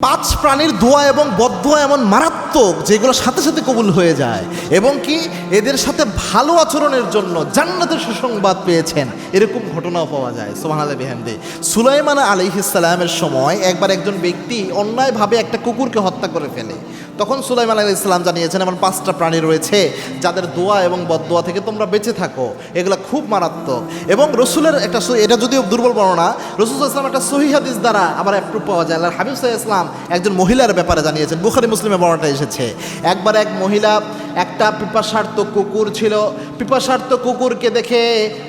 পাঁচ প্রাণীর দোয়া এবং বদদোয়া এমন মারাত্মক যেগুলো সাথে সাথে কবুল হয়ে যায় এবং কি এদের সাথে ভালো আচরণের জন্য জান্নাতের সুসংবাদ পেয়েছেন এরকম ঘটনাও পাওয়া যায়। সুবহানাল্লাহ বিহামদি। সুলাইমান আলাইহিস সালামের সময় একবার একজন ব্যক্তি অন্যায়ভাবে একটা কুকুরকে হত্যা করে ফেলে। তখন সুলাইমান আলাইহিস সালাম জানিয়েছেন এমন পাঁচটা প্রাণী রয়েছে যাদের দোয়া এবং বদদোয়া থেকে তোমরা বেঁচে থাকো, এগুলো খুব মারাত্মক। এবং রসুলের একটা এটা যদিও দুর্বল বর্ণনা, রসুল ইসলাম একটা সহিহ হাদিস দ্বারা আবার অ্যাপ্রুভ পাওয়া যায়। আল্লাহর হাবিব সাল্লাল্লাহু আলাইহি ওয়াসাল্লাম একজন মহিলার ব্যাপারে জানিয়েছেন, বুখারী মুসলিমে বর্ণনাটা এসেছে। একবার এক মহিলা, একটা পিপাসার্ত কুকুর ছিল, পিপাসার্ত কুকুরকে দেখে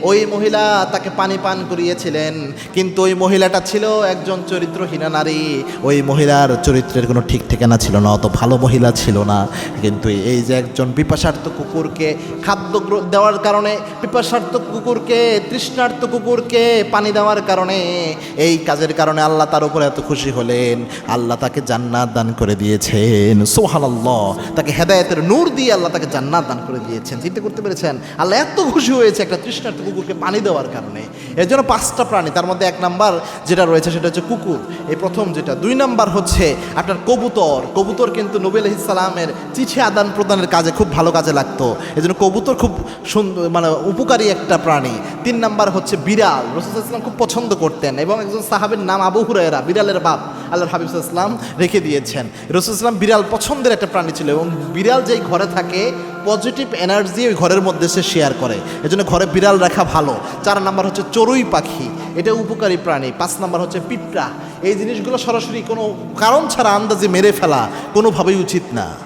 ওই মহিলা তাকে পানি পান করিয়েছিলেন, কিন্তু ওই মহিলাটা ছিল একজন চরিত্রহীনা নারী। ওই মহিলার চরিত্রের কোনো ঠিক ঠিকানা ছিল না, অত ভালো মহিলা ছিল না। কিন্তু এই যে একজন পিপাসার্ত কুকুরকে খাদ্য দেওয়ার কারণে, পিপাসার্ত কুকুরকে, তৃষ্ণার্ত কুকুরকে পানি দেওয়ার কারণে, এই কাজের কারণে আল্লাহ তার উপরে এত খুশি হলেন, আল্লাহ তাকে জান্নাত দান করে দিয়েছেন। সুবহানাল্লাহ, তাকে হেদায়েতের নূর দিয়ে আল্লাহ তাকে জান্নাত দান করে দিয়েছেন। চিন্তা করতে পেরেছেন? আল্লাহ এত খুশি হয়েছে একটা তৃষ্ণার্ত কুকুরকে পানি দেওয়ার কারণে। এর জন্য পাঁচটা প্রাণী, তার মধ্যে এক নাম্বার যেটা রয়েছে সেটা হচ্ছে কুকুর, এই প্রথম যেটা। দুই নাম্বার হচ্ছে আপনার কবুতর। কবুতর কিন্তু নবী আলাইহিস সালামের চিঠি আদান প্রদানের কাজে খুব ভালো কাজে লাগতো, এই জন্য কবুতর খুব সুন্দর মানে উপকারী একটা প্রাণী। তিন নাম্বার হচ্ছে বিড়াল, রাসূল সাল্লাল্লাহু আলাইহি ওয়াসাল্লাম খুব পছন্দ করতেন এবং একজন সাহাবীর নাম আবু হুরায়রা, বিড়ালের বাপ, আল্লাহর হাবিব সাল্লাল্লাহু আলাইহি ওয়াসাল্লাম রেখে দিয়েছেন। রাসূল সাল্লাল্লাহু আলাইহি ওয়াসাল্লাম বিড়াল পছন্দের একটা প্রাণী ছিল এবং বিড়াল যেই ঘরে থাকে পজিটিভ এনার্জি ওই ঘরের মধ্যে সে শেয়ার করে, এজন্য ঘরে বিড়াল রাখা ভালো। চার নাম্বার হচ্ছে চড়ুই পাখি, এটা উপকারী প্রাণী। পাঁচ নাম্বার হচ্ছে পিঁপড়া। এই জিনিসগুলো সরাসরি কোনো কারণ ছাড়া আন্দাজে মেরে ফেলা কোনোভাবেই উচিত না।